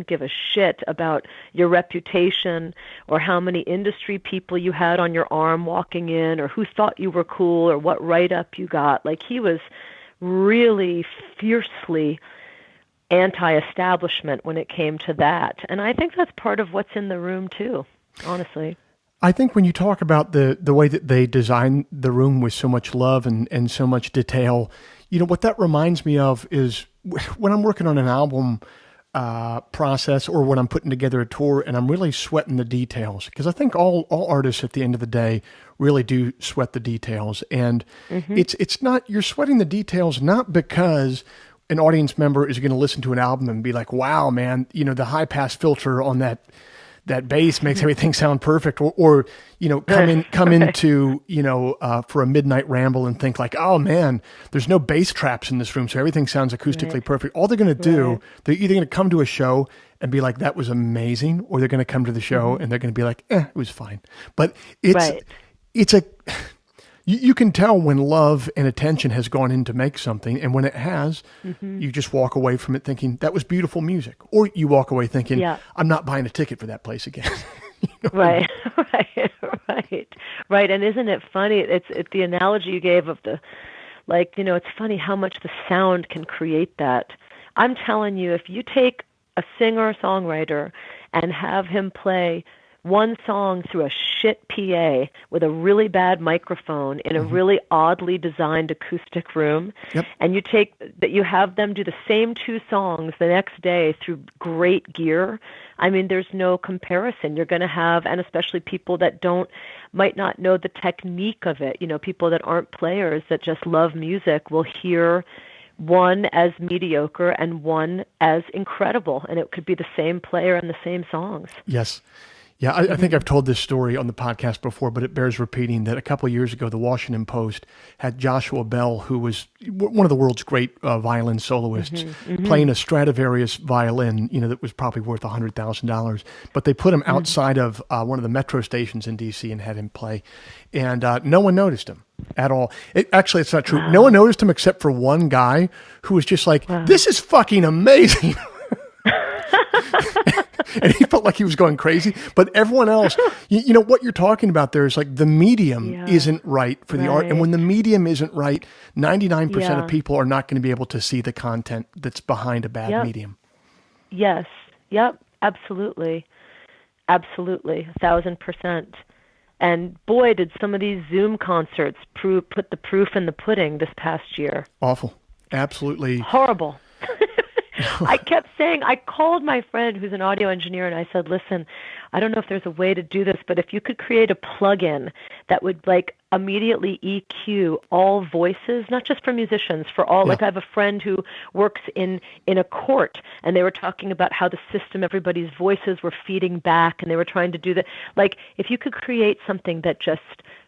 Speaker 2: give a shit about your reputation or how many industry people you had on your arm walking in, or who thought you were cool, or what write-up you got. He was really fiercely anti-establishment when it came to that. And I think that's part of what's in the room too, honestly.
Speaker 1: I think when you talk about the way that they design the room with so much love and so much detail, what that reminds me of is when I'm working on an album process, or when I'm putting together a tour and I'm really sweating the details, because I think all artists at the end of the day really do sweat the details. And it's not, you're sweating the details not because an audience member is going to listen to an album and be like, wow, man, the high pass filter on that bass makes everything sound perfect, or come into for a midnight ramble and think like, oh man, there's no bass traps in this room, so everything sounds acoustically perfect. All they're going to do, they're either going to come to a show and be like, that was amazing, or they're going to come to the show and they're going to be like, it was fine. But it's you can tell when love and attention has gone in to make something, and when it has, you just walk away from it thinking that was beautiful music, or you walk away thinking, I'm not buying a ticket for that place again.
Speaker 2: Right. And isn't it funny? It's the analogy you gave of the, it's funny how much the sound can create that. I'm telling you, if you take a singer or songwriter and have him play one song through a shit PA with a really bad microphone in a really oddly designed acoustic room, and you have them do the same two songs the next day through great gear, I mean, there's no comparison. You're going to have, and especially people that might not know the technique of it, people that aren't players that just love music will hear one as mediocre and one as incredible, and it could be the same player and the same songs.
Speaker 1: Yes. Yeah, I think I've told this story on the podcast before, but it bears repeating that a couple of years ago, the Washington Post had Joshua Bell, who was one of the world's great violin soloists, playing a Stradivarius violin, that was probably worth $100,000. But they put him outside of one of the metro stations in D.C. and had him play. And no one noticed him at all. Actually, it's not true. Wow. No one noticed him except for one guy who was just like, this is fucking amazing. And he felt like he was going crazy, but everyone else, what you're talking about there is like the medium isn't right for the art. And when the medium isn't right, 99% of people are not going to be able to see the content that's behind a bad medium.
Speaker 2: Yes. Yep. Absolutely. Absolutely, 1,000%. And boy, did some of these Zoom concerts put the proof in the pudding this past year.
Speaker 1: Awful. Absolutely.
Speaker 2: Horrible. I kept saying, I called my friend who's an audio engineer and I said, listen, I don't know if there's a way to do this, but if you could create a plugin that would like immediately EQ all voices, not just for musicians, for all, like I have a friend who works in a court and they were talking about how the system, everybody's voices were feeding back and they were trying to do that. Like if you could create something that just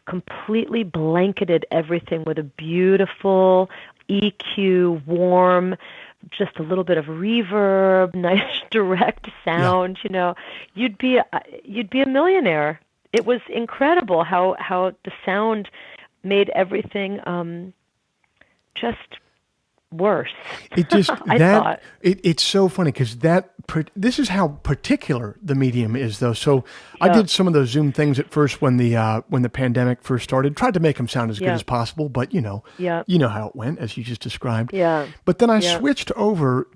Speaker 2: completely blanketed everything with a beautiful EQ, warm, just a little bit of reverb, nice direct sound, you know, you'd be a millionaire. It was incredible how the sound made everything just worse.
Speaker 1: It just
Speaker 2: I thought.
Speaker 1: It's so funny because this is how particular the medium is, though. So I did some of those Zoom things at first when the pandemic first started. Tried to make them sound as good as possible, but you know how it went, as you just described.
Speaker 2: Yeah.
Speaker 1: But then I switched over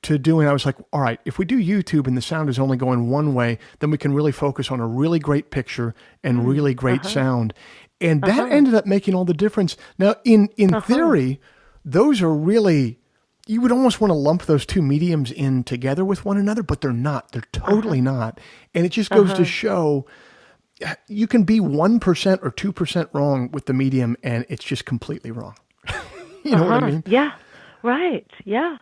Speaker 1: to doing. I was like, all right, if we do YouTube and the sound is only going one way, then we can really focus on a really great picture and really great sound, and that ended up making all the difference. Now, in theory, those are really, you would almost want to lump those two mediums in together with one another, but they're not. They're totally not. And it just goes to show you can be 1% or 2% wrong with the medium and it's just completely wrong. You know what I mean?
Speaker 2: Yeah, right. Yeah.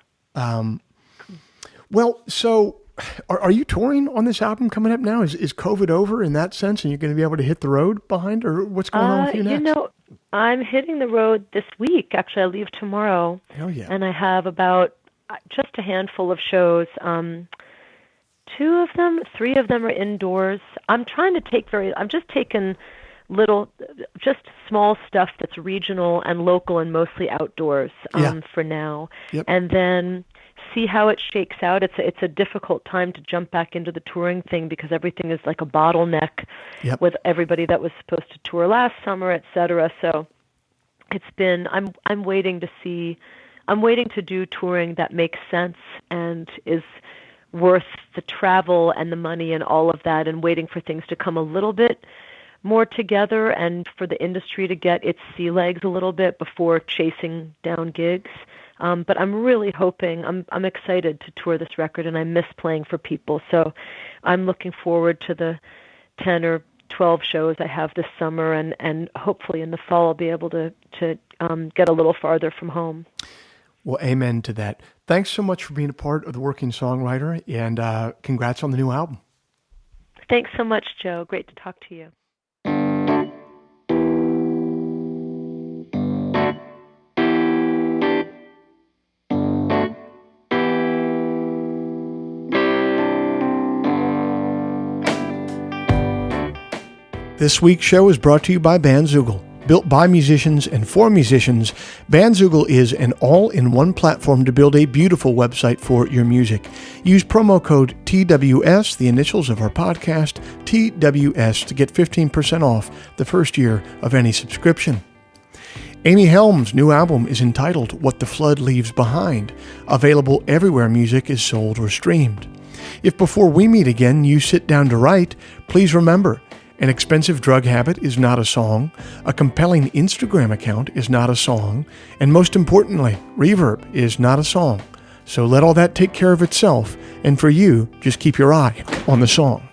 Speaker 1: Well, so are you touring on this album coming up now? Is COVID over in that sense and you're going to be able to hit the road behind, or what's going on with you next?
Speaker 2: You know, I'm hitting the road this week. Actually, I leave tomorrow.
Speaker 1: Hell yeah.
Speaker 2: And I have about just a handful of shows. 3 of them are indoors. I'm just taking just small stuff that's regional and local and mostly outdoors for now.
Speaker 1: Yep.
Speaker 2: And then see how it shakes out. It's a difficult time to jump back into the touring thing because everything is like a bottleneck with everybody that was supposed to tour last summer, et cetera. So it's been, I'm waiting to do touring that makes sense and is worth the travel and the money and all of that, and waiting for things to come a little bit more together and for the industry to get its sea legs a little bit before chasing down gigs. But I'm really hoping, I'm excited to tour this record, and I miss playing for people. So I'm looking forward to the 10 or 12 shows I have this summer, and hopefully in the fall I'll be able to get a little farther from home.
Speaker 1: Well, amen to that. Thanks so much for being a part of the Working Songwriter, and congrats on the new album.
Speaker 2: Thanks so much, Joe. Great to talk to you.
Speaker 1: This week's show is brought to you by Bandzoogle. Built by musicians and for musicians, Bandzoogle is an all-in-one platform to build a beautiful website for your music. Use promo code TWS, the initials of our podcast, TWS, to get 15% off the first year of any subscription. Amy Helm's new album is entitled What the Flood Leaves Behind, available everywhere music is sold or streamed. If before we meet again you sit down to write, please remember, an expensive drug habit is not a song, a compelling Instagram account is not a song, and most importantly, reverb is not a song. So let all that take care of itself, and for you, just keep your eye on the song.